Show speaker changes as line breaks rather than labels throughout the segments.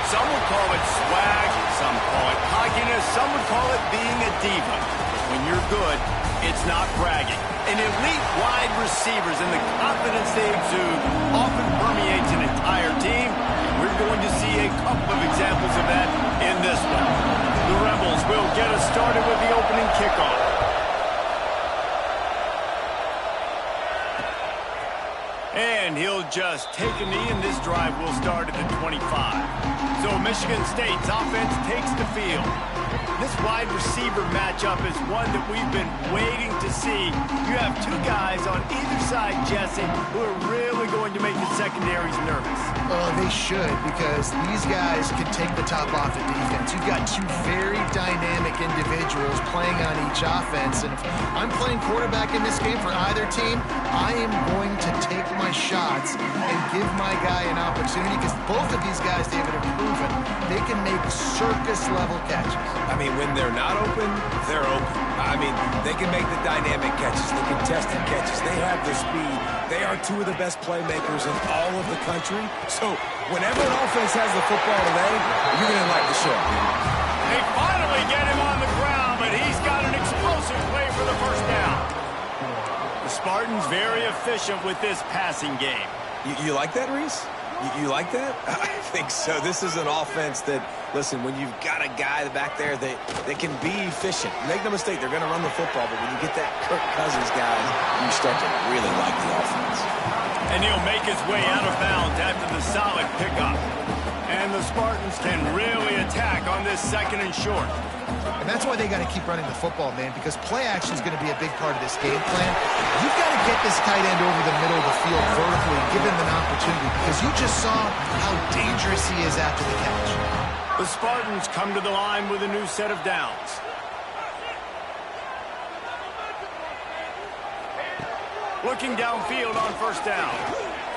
Some would call it swag, some call it cockiness, some would call it being a diva. When you're good, it's not bragging. And elite wide receivers and the confidence they exude often permeates an entire team. And we're going to see a couple of examples of that in this one. The Rebels will get us started with the opening kickoff. And he'll just take a knee, and this drive will start at the 25. So Michigan State's offense takes the field. This wide receiver matchup is one that we've been waiting to see. You have two guys on either side, Jesse, who are really going to make the secondaries nervous.
Oh, they should, because these guys can take the top off the defense. You've got two very dynamic individuals playing on each offense, and if I'm playing quarterback in this game for either team, I am going to take my shots and give my guy an opportunity, because both of these guys, David, have proven they can make circus-level catches.
I mean, when they're not open, they're open. I mean, they can make the dynamic catches, the contested catches. They have the speed. They are two of the best playmakers in all of the country. So whenever an offense has the football today, you're going to like the show.
They finally get him on the ground, but he's got an explosive play for the first down. The Spartans very efficient with this passing game.
You like that, Reese? You like that? I think so. This is an offense that, listen, when you've got a guy back there that can be efficient. Make no mistake, they're going to run the football, but when you get that Kirk Cousins guy, you start to really like the offense.
And he'll make his way out of bounds after the solid pickup. And the Spartans can really attack on this second and short.
And that's why they got to keep running the football, man, because play action is going to be a big part of this game plan. You've got to get this tight end over the middle of the field vertically and give him an opportunity, because you just saw how dangerous he is after the catch.
The Spartans come to the line with a new set of downs. Looking downfield on first down.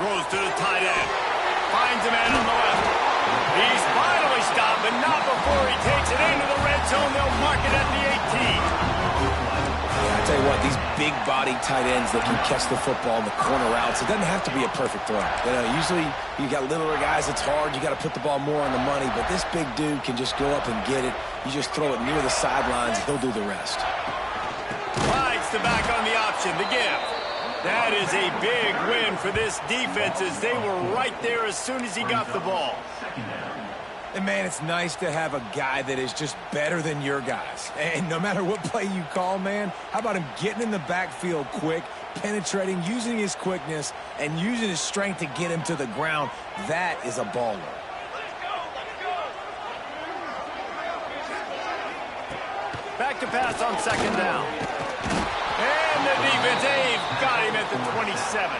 Throws to the tight end. Finds a man on the left. He's finally stopped, but not before he takes it into the red zone. They'll mark it at the 18.
Yeah, I tell you what, these big-bodied tight ends that can catch the football in the corner routes, it doesn't have to be a perfect throw. You know, usually you got littler guys, it's hard. You got to put the ball more on the money, but this big dude can just go up and get it. You just throw it near the sidelines, he'll do the rest.
Rides the back on the option, the give. That is a big win for this defense, as they were right there as soon as he got the ball.
And, man, it's nice to have a guy that is just better than your guys. And no matter what play you call, man, how about him getting in the backfield quick, penetrating, using his quickness, and using his strength to get him to the ground? That is a baller.
Back to pass on second down. And the defense, they've got him at the 27.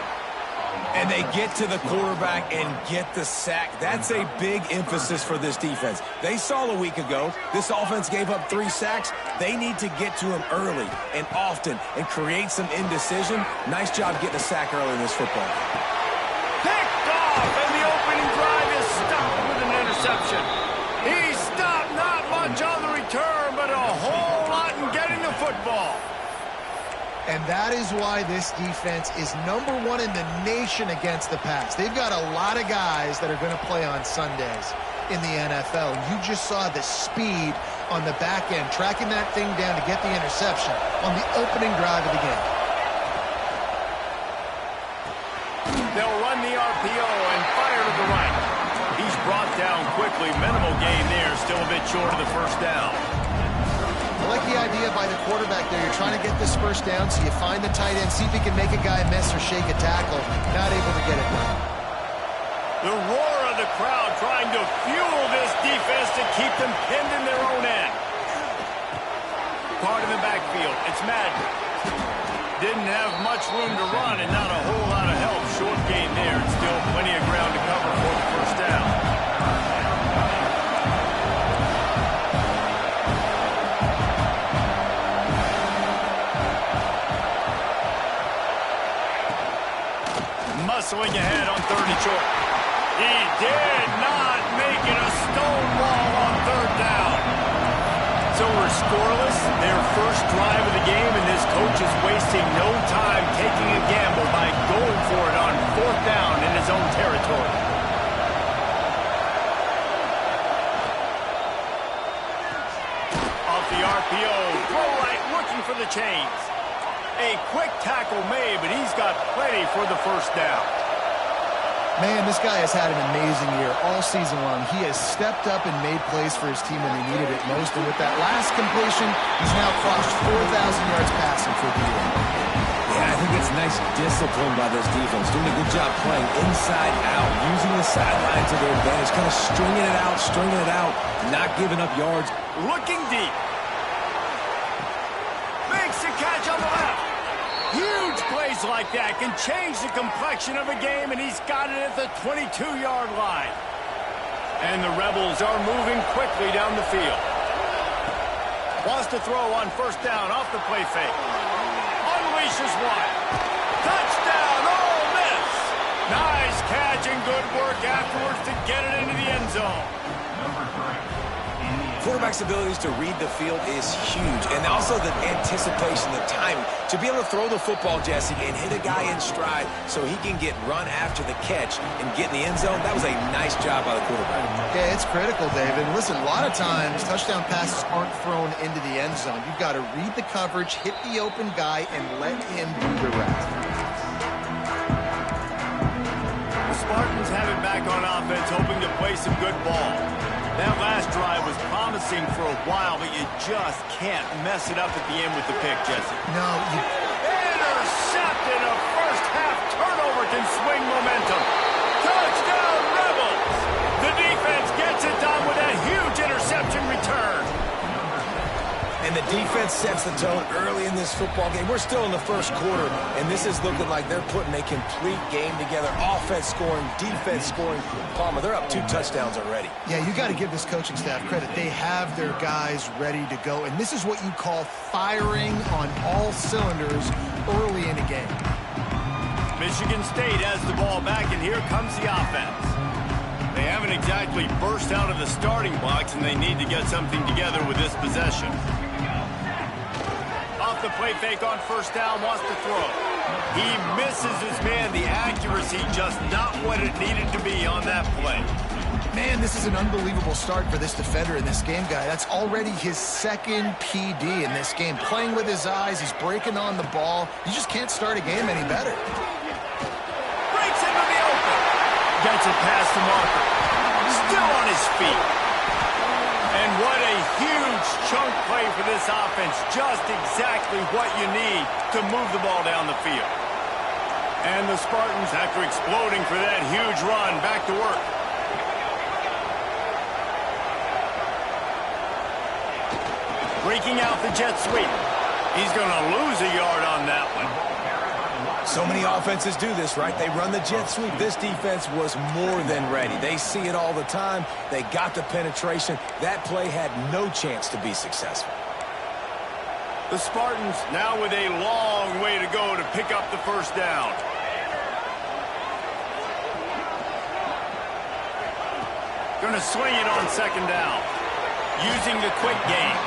And they get to the quarterback and get the sack. That's a big emphasis for this defense. They saw a week ago, this offense gave up 3 sacks. They need to get to him early and often and create some indecision. Nice job getting a sack early in this football.
Picked off, and the opening drive is stopped with an interception. He stopped, not much on the return, but a whole lot in getting the football.
And that is why this defense is #1 in the nation against the pass. They've got a lot of guys that are going to play on Sundays in the NFL. You just saw the speed on the back end, tracking that thing down to get the interception on the opening drive of the game.
They'll run the RPO and fire to the right. He's brought down quickly. Minimal gain there, still a bit short of the first down.
I like the idea by the quarterback there. You're trying to get this first down, so you find the tight end, see if he can make a guy miss or shake a tackle. Not able to get it done.
The roar of the crowd trying to fuel this defense to keep them pinned in their own end. Card in the backfield. It's Madden. Didn't have much room to run and not a whole lot of help. Short gain there. And still plenty of ground to cover for the first down. Muscling ahead on 3rd and short. He did not make it a stonewall on 3rd down. So we're scoreless, their first drive of the game, and this coach is wasting no time taking a gamble by going for it on 4th down in his own territory. chains. A quick tackle made, but he's got plenty for the first down.
Man, this guy has had an amazing year all season long. He has stepped up and made plays for his team when they needed it most. And with that last completion, he's now crossed 4,000 yards passing for the year.
Yeah, I think it's nice discipline by this defense. Doing a good job playing inside out, using the sideline to their advantage, kind of stringing it out, not giving up yards.
Looking deep. Makes the catch on the left. Huge plays like that can change the complexion of a game, and he's got it at the 22-yard line. And the Rebels are moving quickly down the field. Wants to throw on first down off the play fake. Unleashes one. Touchdown, Ole Miss. Nice catch and good work afterwards to get it into the end zone.
Quarterback's abilities to read the field is huge, and also the anticipation, the timing. To be able to throw the football, Jesse, and hit a guy in stride so he can get run after the catch and get in the end zone, that was a nice job by the quarterback.
Yeah, it's critical, David. Listen, a lot of times touchdown passes aren't thrown into the end zone. You've got to read the coverage, hit the open guy, and let him do the rest.
The Spartans have it back on offense, hoping to play some good ball. That last drive was promising for a while, but you just can't mess it up at the end with the pick, Jesse.
No, you...
Intercepted! A first-half turnover can swing momentum. Touchdown, Rebels! The defense gets it done with that huge interception return.
And the defense sets the tone early in this football game. We're still in the first quarter, and this is looking like they're putting a complete game together. Offense scoring, defense scoring. Palmer, they're up 2 touchdowns already.
Yeah, you got to give this coaching staff credit. They have their guys ready to go, and this is what you call firing on all cylinders early in a game.
Michigan State has the ball back, and here comes the offense. They haven't exactly burst out of the starting blocks, and they need to get something together with this possession. Off the play fake on first down, wants to throw. He misses his man. The accuracy just not what it needed to be on that play.
Man, this is an unbelievable start for this defender in this game, guy. That's already his second PD in this game. Playing with his eyes, he's breaking on the ball. You just can't start a game any better.
Breaks into the open. Gets it past the marker. Still on his feet. And what a huge chunk play for this offense. Just exactly what you need to move the ball down the field. And the Spartans, after exploding for that huge run, back to work. Breaking out the jet sweep. He's going to lose a yard on that one.
So many offenses do this, right? They run the jet sweep. This defense was more than ready. They see it all the time. They got the penetration. That play had no chance to be successful.
The Spartans now with a long way to go to pick up the first down. Going to swing it on second down. Using the quick game.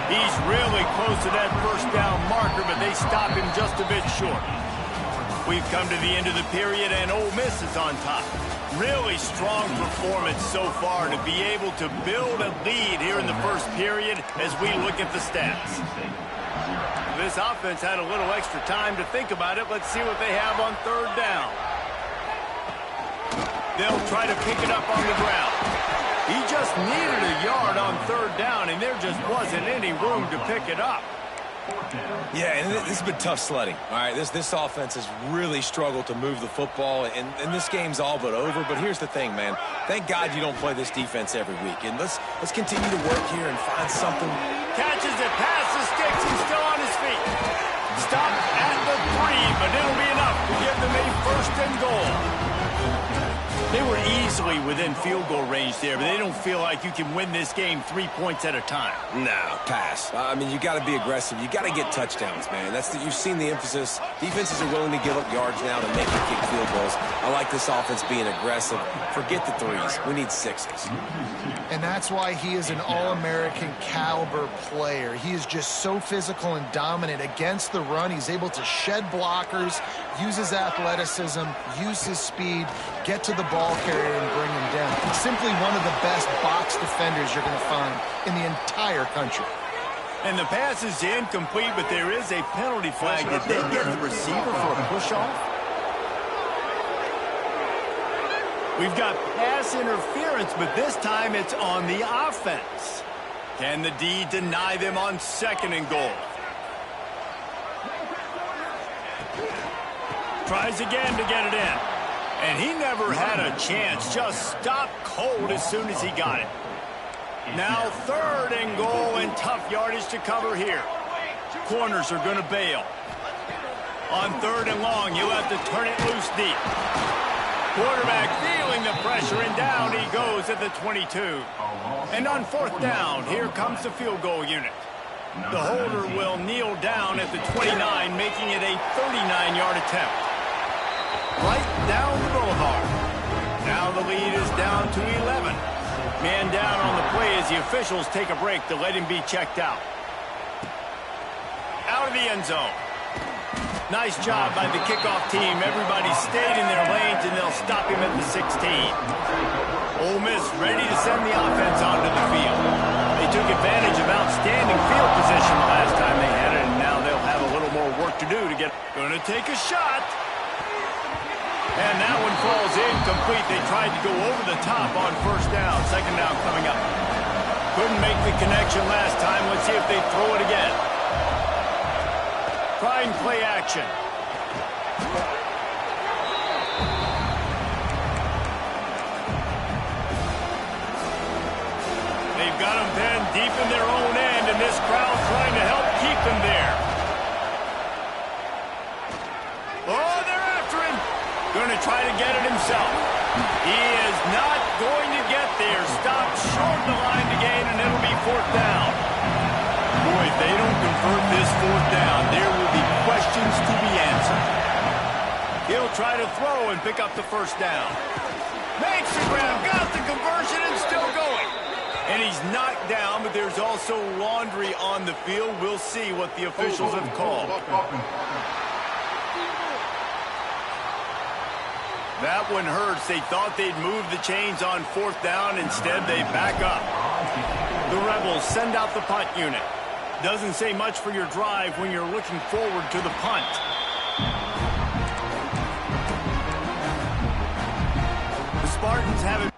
He's really close to that first down marker, but they stop him just a bit short. We've come to the end of the period, and Ole Miss is on top. Really strong performance so far to be able to build a lead here in the first period as we look at the stats. This offense had a little extra time to think about it. Let's see what they have on third down. They'll try to pick it up on the ground. He just needed a yard on third down, and there just wasn't any room to pick it up.
Yeah, and this has been tough sledding. All right, this offense has really struggled to move the football, and this game's all but over. But here's the thing, man. Thank God you don't play this defense every week. And let's continue to work here and find something.
Catches it past the sticks. He's still on his feet. Stop at the 3, but it'll be enough to give them a first and goal. They were easily within field goal range there, but they don't feel like you can win this game 3 points at a time.
No, pass. I mean, you got to be aggressive. You got to get touchdowns, man. You've seen the emphasis. Defenses are willing to give up yards now to make you kick field goals. I like this offense being aggressive. Forget the 3s. We need 6s.
And that's why he is an All-American caliber player. He is just so physical and dominant against the run. He's able to shed blockers, use his athleticism, use his speed, get to the ball carrier and bring him down. He's simply one of the best box defenders you're going to find in the entire country.
And the pass is incomplete, but there is a penalty flag. Did they get the receiver for a push-off? We've got pass interference, but this time it's on the offense. Can the D deny them on 2nd and goal? Tries again to get it in. And he never had a chance. Just stopped cold as soon as he got it. Now 3rd and goal, and tough yardage to cover here. Corners are going to bail. On 3rd and long, you'll have to turn it loose deep. Quarterback feeling the pressure, and down he goes at the 22. And on 4th down, here comes the field goal unit. The holder will kneel down at the 29, making it a 39-yard attempt. Right down the boulevard. Now the lead is down to 11. Man down on the play as the officials take a break to let him be checked out. Out of the end zone. Nice job by the kickoff team. Everybody stayed in their lanes, and they'll stop him at the 16. Ole Miss ready to send the offense onto the field. They took advantage of outstanding field position the last time they had it, and now they'll have a little more work to do to get... Going to take a shot. And that one falls incomplete. They tried to go over the top on 1st down. 2nd down coming up. Couldn't make the connection last time. Let's see if they throw it again. Try and play action. They've got them pinned deep in their own end, and this crowd trying to help keep them there. Oh, they're after him. Going to try to get it himself. He is not going to get there. Stopped short of the line to gain, and it'll be 4th down. Boy, if they don't convert this 4th down, there will be questions to be answered. He'll try to throw and pick up the 1st down. Makes the grab, got the conversion, and still going. And he's knocked down, but there's also laundry on the field. We'll see what the officials have called. That one hurts. They thought they'd move the chains on 4th down. Instead, they back up. The Rebels send out the punt unit. Doesn't say much for your drive when you're looking forward to the punt. The Spartans have it.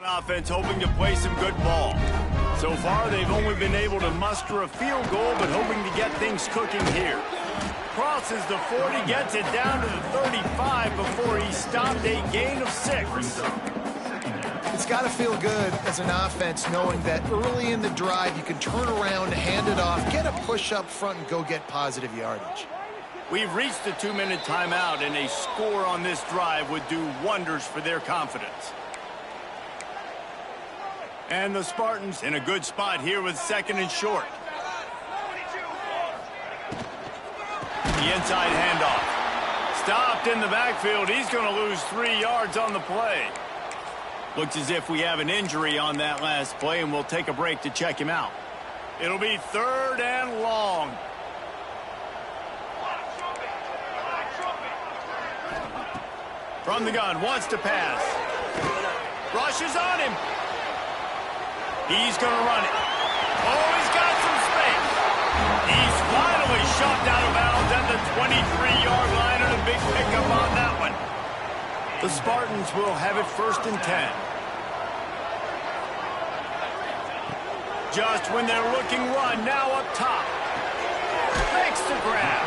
Offense hoping to play some good ball. So far, they've only been able to muster a field goal, but hoping to get things cooking here. Crosses the 40, gets it down to the 35 before he stopped a gain of 6.
It's got to feel good as an offense knowing that early in the drive you can turn around, hand it off, get a push up front, and go get positive yardage.
We've reached the 2-minute timeout, and a score on this drive would do wonders for their confidence. And the Spartans in a good spot here with 2nd and short. The inside handoff. Stopped in the backfield. He's going to lose 3 yards on the play. Looks as if we have an injury on that last play, and we'll take a break to check him out. It'll be 3rd and long. From the gun, wants to pass. Rushes on him. He's going to run it. Oh, he's got some space. He's finally shot out of bounds at the 23-yard line, and a big pickup on that one. The Spartans will have it 1st and 10. Just when they're looking run, now up top. Makes the grab.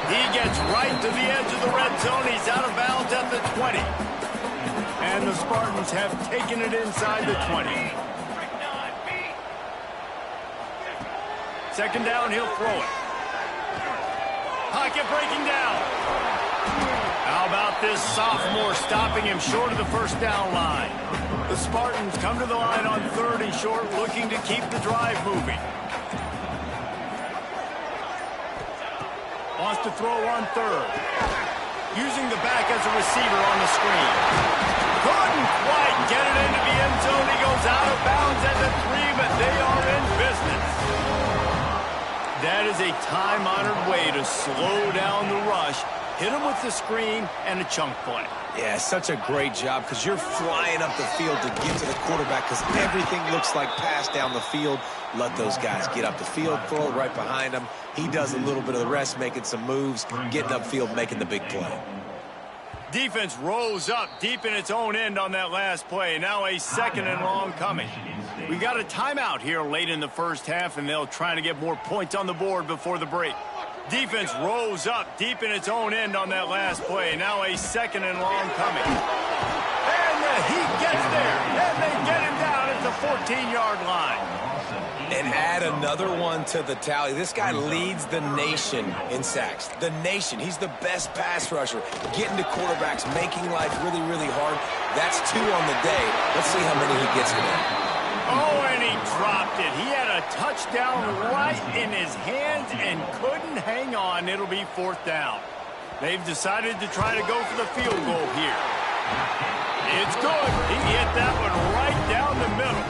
He gets right to the edge of the red zone. He's out of bounds at the 20. And the Spartans have taken it inside the 20. 2nd down, he'll throw it. Pocket breaking down. How about this sophomore stopping him short of the 1st down line? The Spartans come to the line on 3rd and short, looking to keep the drive moving. Wants to throw on 3rd. Using the back as a receiver on the screen. Couldn't quite get it into the end zone. He goes out of bounds at the 3, but they are in business. That is a time-honored way to slow down the rush, hit him with the screen, and a chunk play.
Yeah, such a great job because you're flying up the field to get to the quarterback because everything looks like pass down the field. Let those guys get up the field, throw it right behind him. He does a little bit of the rest, making some moves, getting upfield, making the big play.
Defense rose up deep in its own end on that last play. Now a 2nd and long coming. We got a timeout here late in the 1st half, and they'll try to get more points on the board before the break. Defense rose up deep in its own end on that last play. Now a 2nd and long coming. And the Heat gets there, and they get him down at the 14-yard line.
And add another one to the tally. This guy leads the nation in sacks. The nation. He's the best pass rusher. Getting to quarterbacks, making life really, really hard. That's 2 on the day. Let's see how many he gets today.
Oh, and he dropped it. He had a touchdown right in his hands and couldn't hang on. It'll be 4th down. They've decided to try to go for the field goal here. It's good. He hit that one right down the middle.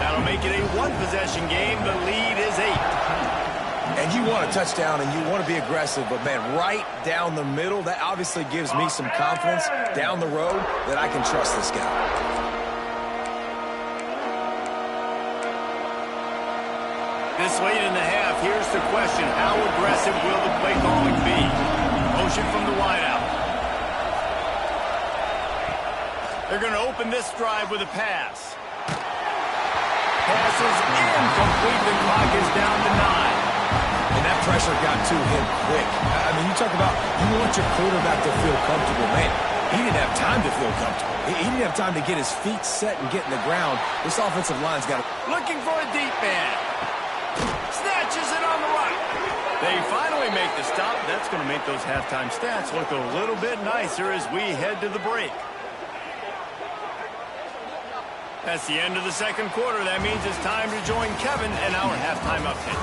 That'll make it a 1-possession game. The lead is 8.
And you want a touchdown and you want to be aggressive, but, man, right down the middle, that obviously gives me some confidence down the road that I can trust this guy.
This late in the half, here's the question. How aggressive will the play calling be? Motion from the wideout. They're going to open this drive with a pass. Passes incomplete. The clock is down to 9.
And that pressure got to him quick. I mean, you talk about you want your quarterback to feel comfortable. Man, he didn't have time to feel comfortable. He didn't have time to get his feet set and get in the ground. This offensive line's got to...
Looking for a deep man. Snatches it on the right. They finally make the stop. That's going to make those halftime stats look a little bit nicer as we head to the break. That's the end of the 2nd quarter. That means it's time to join Kevin and our halftime update.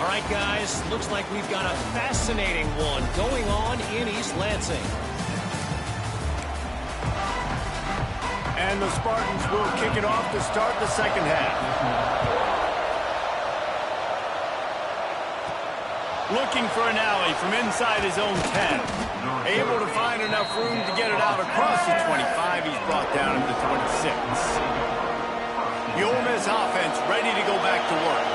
All right, guys, looks like we've got a fascinating one going on in East Lansing.
And the Spartans will kick it off to start the 2nd half. Looking for an alley from inside his own 10. Able to find enough room to get it out across the 25. He's brought down at the 26. The Ole Miss offense ready to go back to work.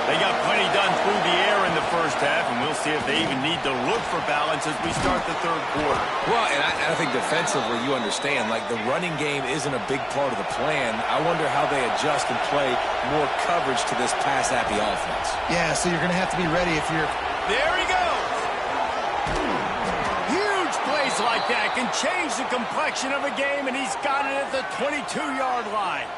They got plenty done through the air in the first half, and we'll see if they even need to look for balance as we start the third quarter.
Well, and I think defensively, you understand, like the running game isn't a big part of the plan. I wonder how they adjust and play more coverage to this pass-happy offense.
Yeah, so you're going to have to be ready if you're...
There he goes! Huge plays like that can change the complexion of a game, and he's got it at the 22-yard line.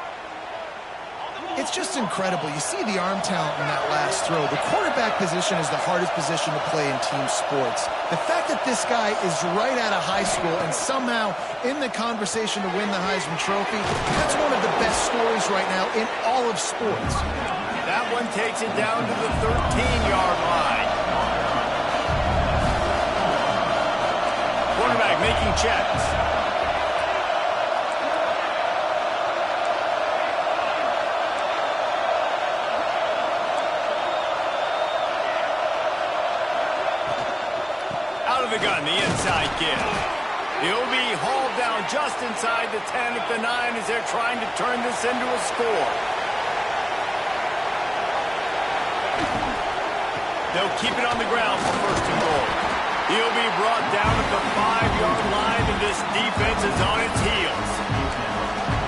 It's just incredible. You see the arm talent in that last throw. The quarterback position is the hardest position to play in team sports. The fact that this guy is right out of high school and somehow in the conversation to win the Heisman Trophy, that's one of the best stories right now in all of sports.
That one takes it down to the 13-yard line. Quarterback making checks. The gun, the inside give. He'll be hauled down just inside the 10 at the 9 as they're trying to turn this into a score. They'll keep it on the ground for first and goal. He'll be brought down at the 5-yard line, and this defense is on its heels.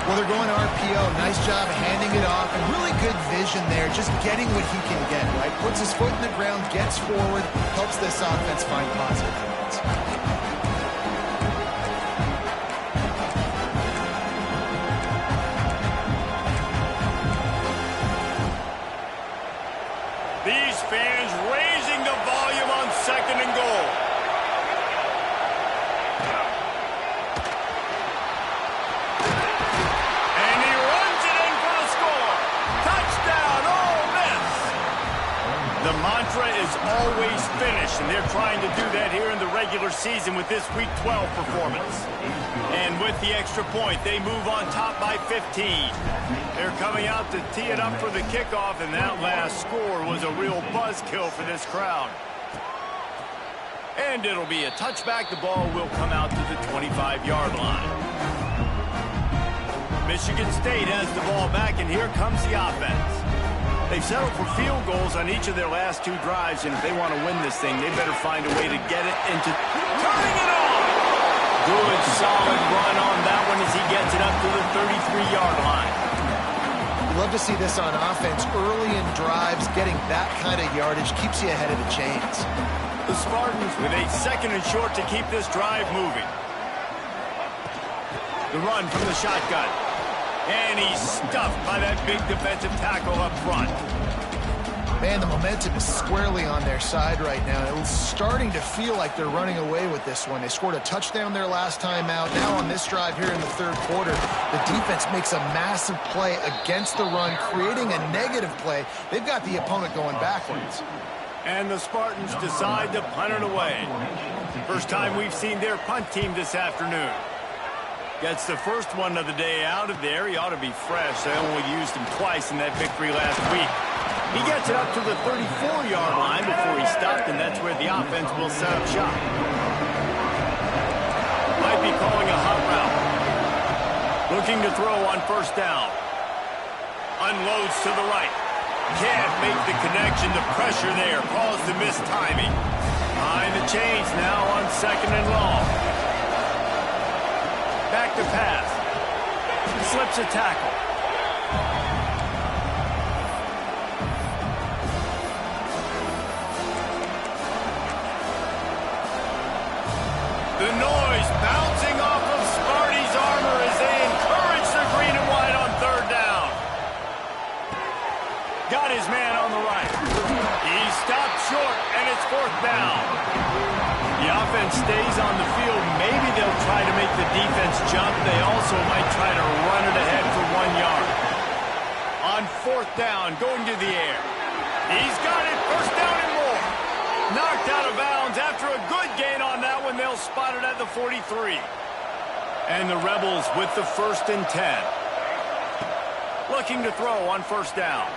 Well, they're going RPO. Nice job handing it off, and really good vision there, just getting what he can get, right? Puts his foot in the ground, gets forward, helps this offense find positive points.
These fans raising the volume on second and goal. The mantra is always finish, and they're trying to do that here in the regular season with this Week 12 performance. And with the extra point, they move on top by 15. They're coming out to tee it up for the kickoff, and that last score was a real buzzkill for this crowd. And it'll be a touchback. The ball will come out to the 25-yard line. Michigan State has the ball back, and here comes the offense. They've settled for field goals on each of their last 2 drives, and if they want to win this thing, they better find a way to get it into turning it on. Good, solid run on that one as he gets it up to the 33-yard line.
Love to see this on offense. Early in drives, getting that kind of yardage keeps you ahead of the chains.
The Spartans with a second and short to keep this drive moving. The run from the shotgun. And he's stuffed by that big defensive tackle up front.
Man, the momentum is squarely on their side right now. It's starting to feel like they're running away with this one. They scored a touchdown their last time out. Now on this drive here in the third quarter, the defense makes a massive play against the run, creating a negative play. They've got the opponent going backwards.
And the Spartans decide to punt it away. First time we've seen their punt team this afternoon. Gets the first one of the day out of there. He ought to be fresh. They only used him twice in that victory last week. He gets it up to the 34-yard line before he stopped, and that's where the offense will set up shop. Might be calling a hot route. Looking to throw on first down. Unloads to the right. Can't make the connection. The pressure there caused the missed timing. Behind the chains now on second and long. Back to pass. Slips a tackle. The noise bouncing off of Sparty's armor as they encourage the green and white on third down. Got his man on the right. He stopped short, and it's fourth down. The offense stays on the field. Maybe they'll try to make the defense jump. They also might try to run it ahead for 1 yard. On fourth down, going to the air. He's got it. First down and more. Knocked out of bounds after a good gain on that one. They'll spot it at the 43. And the Rebels with the 1st and 10. Looking to throw on first down.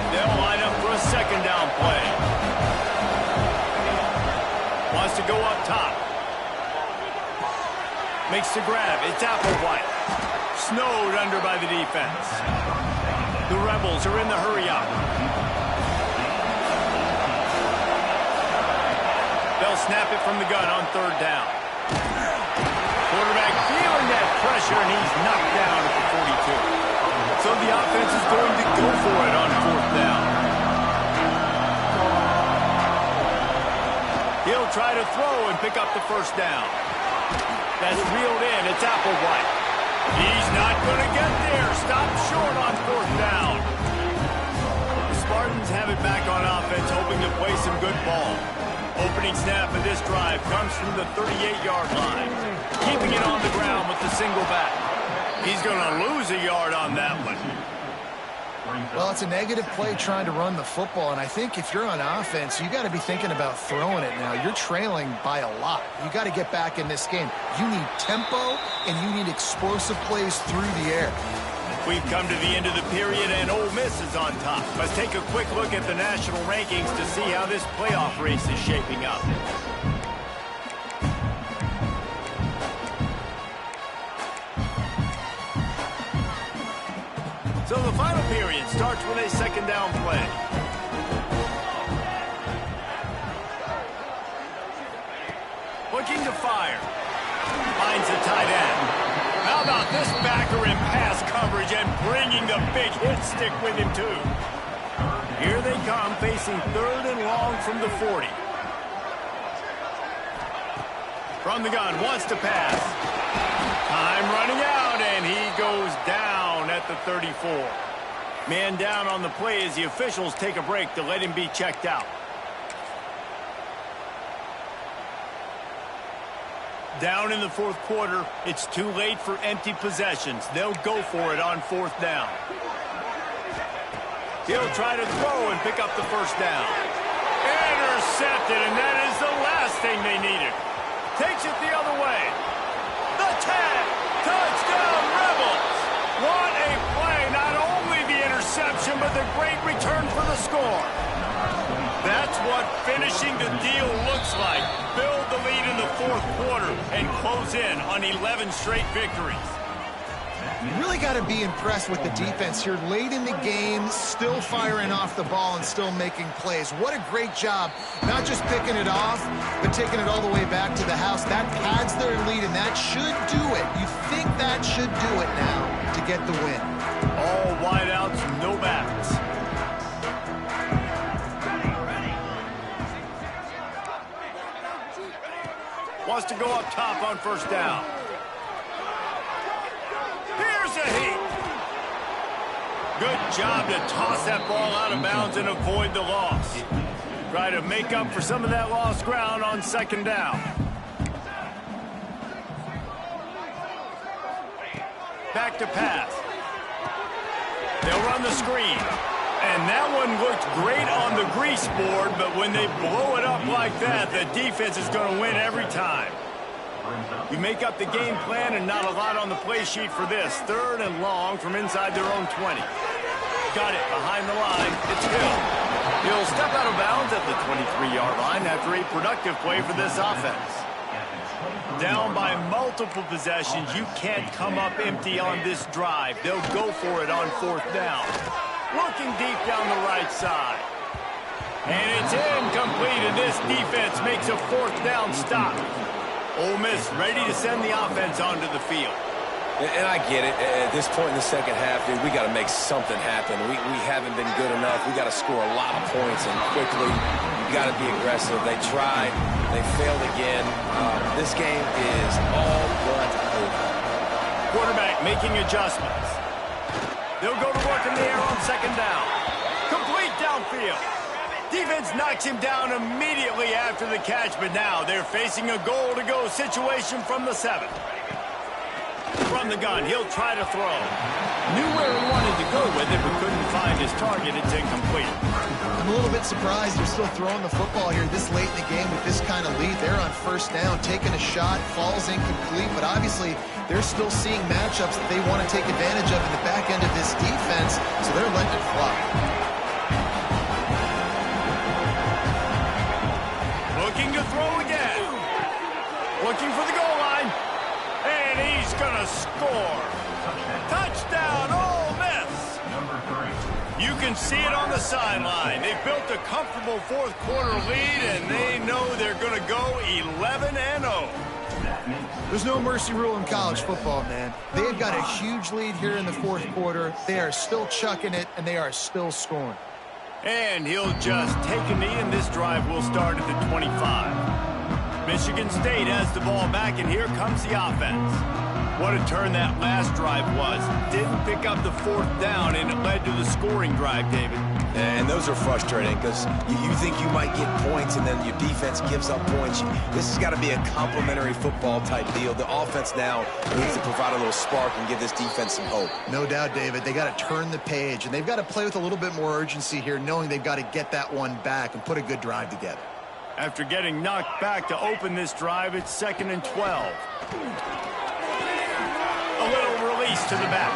They'll line up for a second down play. Wants to go up top. Makes the grab. It's Applewhite. Snowed under by the defense. The Rebels are in the hurry-up. They'll snap it from the gun on third down. Quarterback feeling that pressure, and he's knocked down at the 42. So the offense is going to go for it on fourth down. He'll try to throw and pick up the first down. That's reeled in. It's Applewhite. He's not going to get there. Stop short on fourth down. The Spartans have it back on offense, hoping to play some good ball. Opening snap of this drive comes from the 38-yard line. Keeping it on the ground with the single back. He's going to lose a yard on that one.
Well, it's a negative play trying to run the football, and I think if you're on offense, you got to be thinking about throwing it now. You're trailing by a lot. You got to get back in this game. You need tempo, and you need explosive plays through the air.
We've come to the end of the period, and Ole Miss is on top. Let's take a quick look at the national rankings to see how this playoff race is shaping up. So the final period starts with a second down play. Looking to fire. Finds the tight end. How about this backer in pass coverage and bringing the big hit stick with him, too? Here they come, facing third and long from the 40. From the gun, wants to pass. Time running out, and he goes down at the 34. Man down on the play as the officials take a break to let him be checked out. Down in the fourth quarter, it's too late for empty possessions. They'll go for it on fourth down. He'll try to throw and pick up the first down. Intercepted, and that is the last thing they needed. Takes it the other way. The tag. Touchdown, Rebels. What a play. Not only the interception, but the great return for the score. That's what finishing the deal looks like. Build the lead in the fourth quarter and close in on 11 straight victories.
You really got to be impressed with the defense here. Late in the game, still firing off the ball and still making plays. What a great job. Not just picking it off, but taking it all the way back to the house. That pads their lead, and that should do it. You think that should do it now to get the win.
All wideouts, no backs. Wants to go up top on first down. Here's a heat. Good job to toss that ball out of bounds and avoid the loss. Try to make up for some of that lost ground on second down. Back to pass. They'll run the screen. And that one looked great on the grease board, but when they blow it up like that, the defense is going to win every time. You make up the game plan and not a lot on the play sheet for this. Third and long from inside their own 20. Got it behind the line. It's Hill. He'll step out of bounds at the 23-yard line after a productive play for this offense. Down by multiple possessions, you can't come up empty on this drive. They'll go for it on fourth down. Looking deep down the right side. And it's incomplete, and this defense makes a fourth down stop. Ole Miss ready to send the offense onto the field.
And I get it. At this point in the second half, dude, we got to make something happen. We haven't been good enough. We got to score a lot of points, and quickly. You got to be aggressive. They tried. They failed again. This game is all but over.
Quarterback making adjustments. They'll go to work in the air on second down. Complete downfield. Defense knocks him down immediately after the catch, but now they're facing a goal-to-go situation from the 7. From the gun, he'll try to throw. Knew where he wanted to go with it, but couldn't find his target. It's incomplete.
I'm a little bit surprised they're still throwing the football here this late in the game with this kind of lead. They're on first down, taking a shot, falls incomplete, but obviously they're still seeing matchups that they want to take advantage of in the back end of this defense, so they're letting it fly.
Looking to throw again. Looking for the goal line. And he's going to score. Touchdown, Ole Miss. You can see it on the sideline. They've built a comfortable fourth quarter lead, and they know they're going to go 11-0.
There's no mercy rule in college football, man. They've got a huge lead here in the fourth quarter. They are still chucking it, and they are still scoring.
And he'll just take a knee, and this drive will start at the 25. Michigan State has the ball back, and here comes the offense. What a turn that last drive was. Didn't pick up the fourth down, and it led to the scoring drive, David.
And those are frustrating because you think you might get points and then your defense gives up points. This has got to be a complementary football type deal. The offense now needs to provide a little spark and give this defense some hope.
No doubt, David. They got to turn the page, and they've got to play with a little bit more urgency here, knowing they've got to get that one back and put a good drive together.
After getting knocked back to open this drive, it's 2nd and 12. A little release to the back.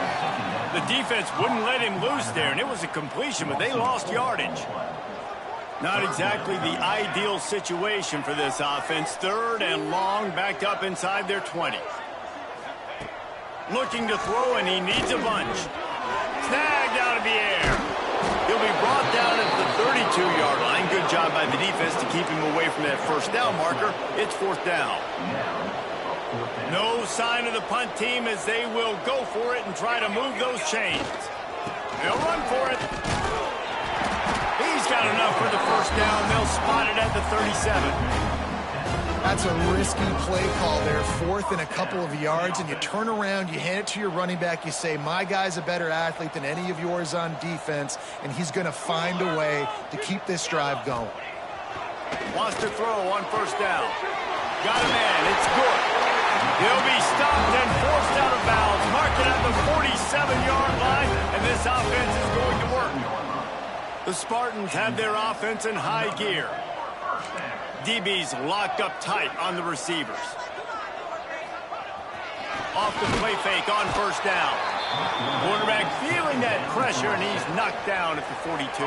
The defense wouldn't let him loose there, and it was a completion, but they lost yardage. Not exactly the ideal situation for this offense. 3rd and long, backed up inside their 20. Looking to throw, and he needs a bunch. Snagged out of the air. He'll be brought down at the 32-yard line. Good job by the defense to keep him away from that first down marker. It's 4th down. No sign of the punt team as they will go for it and try to move those chains. They'll run for it. He's got enough for the first down. They'll spot it at the 37.
That's a risky play call there. 4th and a couple of yards, and you turn around, you hand it to your running back, you say, my guy's a better athlete than any of yours on defense, and he's going to find a way to keep this drive going.
Wants to throw on first down. Got a man. It's good. He'll be stopped and forced out of bounds. Marked it at the 47-yard line, and this offense is going to work. The Spartans have their offense in high gear. DB's locked up tight on the receivers. Off the play fake on first down. Quarterback feeling that pressure, and he's knocked down at the 42.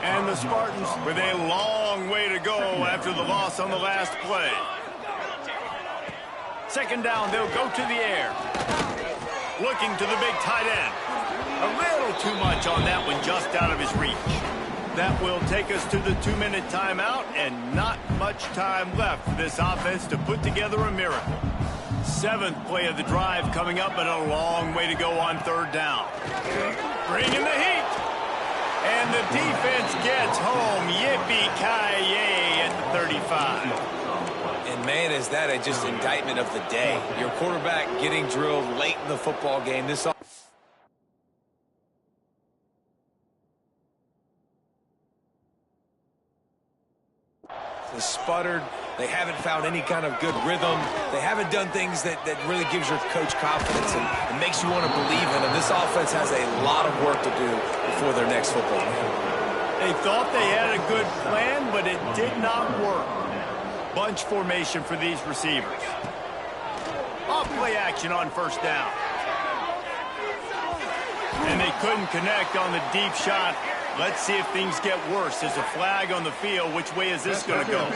And the Spartans with a long way to go after the loss on the last play. 2nd down, they'll go to the air. Looking to the big tight end. A little too much on that one, just out of his reach. That will take us to the 2-minute timeout, and not much time left for this offense to put together a miracle. 7th play of the drive coming up, but a long way to go on 3rd down. Bringing the heat. And the defense gets home. Yippee-ki-yay at the 35.
And, man, is that just indictment of the day. Your quarterback getting drilled late in the football game. This is sputtered. They haven't found any kind of good rhythm. They haven't done things that really gives your coach confidence and makes you want to believe in them. This offense has a lot of work to do before their next football game.
They thought they had a good plan, but it did not work. Bunch formation for these receivers. Off play action on first down. And they couldn't connect on the deep shot. Let's see if things get worse. There's a flag on the field. Which way is this going to go?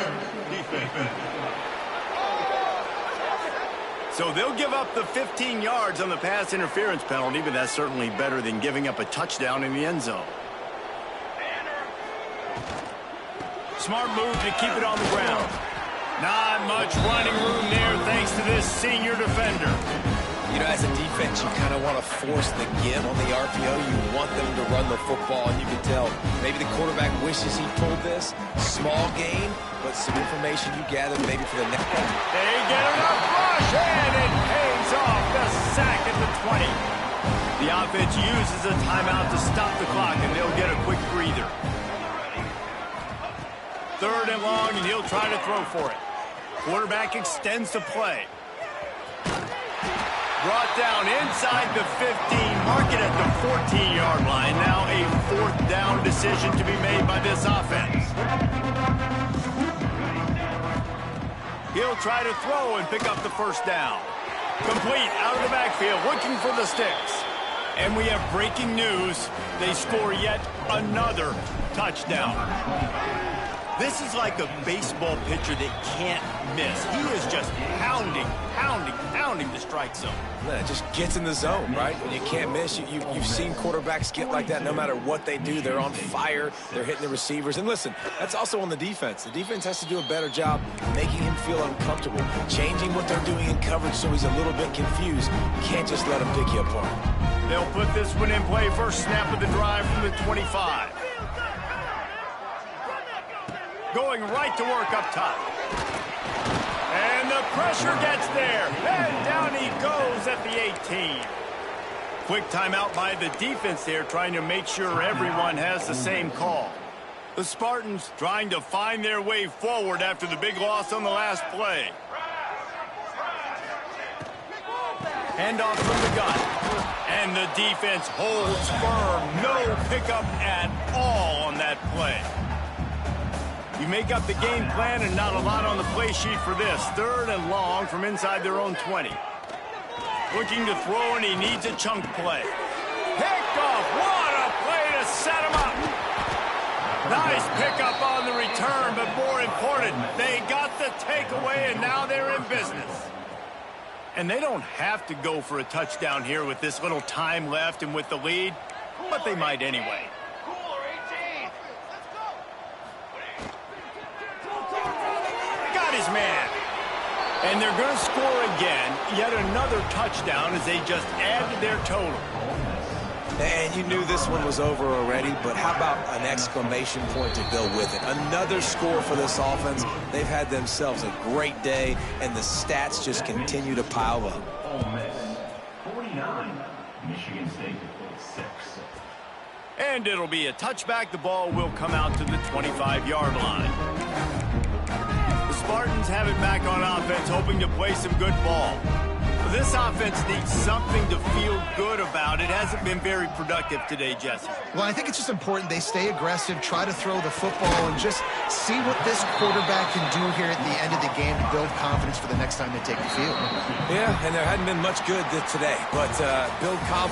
So they'll give up the 15 yards on the pass interference penalty, but that's certainly better than giving up a touchdown in the end zone. Smart move to keep it on the ground. Not much running room there thanks to this senior defender.
You know, as a defense, you kind of want to force the give on the RPO. You want them to run the football, and you can tell maybe the quarterback wishes he pulled this. Small gain, but some information you gathered maybe for the next one.
They get enough rush, and it pays off. The sack at the 20. The offense uses a timeout to stop the clock, and they'll get a quick breather. 3rd and long, and he'll try to throw for it. Quarterback extends the play. Brought down inside the 15, mark it at the 14-yard line. Now a 4th down decision to be made by this offense. He'll try to throw and pick up the first down. Complete out of the backfield, looking for the sticks. And we have breaking news. They score yet another touchdown. This is like a baseball pitcher that can't miss. He is just pounding the strike zone.
Man, it just gets in the zone, right? When you can't miss, you've seen quarterbacks get like that no matter what they do. They're on fire. They're hitting the receivers. And listen, that's also on the defense. The defense has to do a better job making him feel uncomfortable, changing what they're doing in coverage so he's a little bit confused. You can't just let him pick you apart.
They'll put this one in play. First snap of the drive from the 25. Going right to work up top. And the pressure gets there. And down he goes at the 18. Quick timeout by the defense there, trying to make sure everyone has the same call. The Spartans trying to find their way forward after the big loss on the last play. Handoff from the gun. And the defense holds firm. No pickup at all on that play. You make up the game plan and not a lot on the play sheet for this. 3rd and long from inside their own 20. Looking to throw, and he needs a chunk play. Picked off. What a play to set him up. Nice pickup on the return, but more important, they got the takeaway, and now they're in business. And they don't have to go for a touchdown here with this little time left and with the lead, but they might anyway. Got his man. And they're going to score again, yet another touchdown as they just add to their total.
And you knew this one was over already, but how about an exclamation point to go with it? Another score for this offense. They've had themselves a great day, and the stats just continue to pile up.
Ole Miss, 49, Michigan State 6.
And it'll be a touchback. The ball will come out to the 25-yard line. The Spartans have it back on offense, hoping to play some good ball. This offense needs something to feel good about. It hasn't been very productive today, Jesse.
Well, I think it's just important they stay aggressive, try to throw the football, and just see what this quarterback can do here at the end of the game to build confidence for the next time they take the field.
Yeah, and there hadn't been much good today, but build confidence.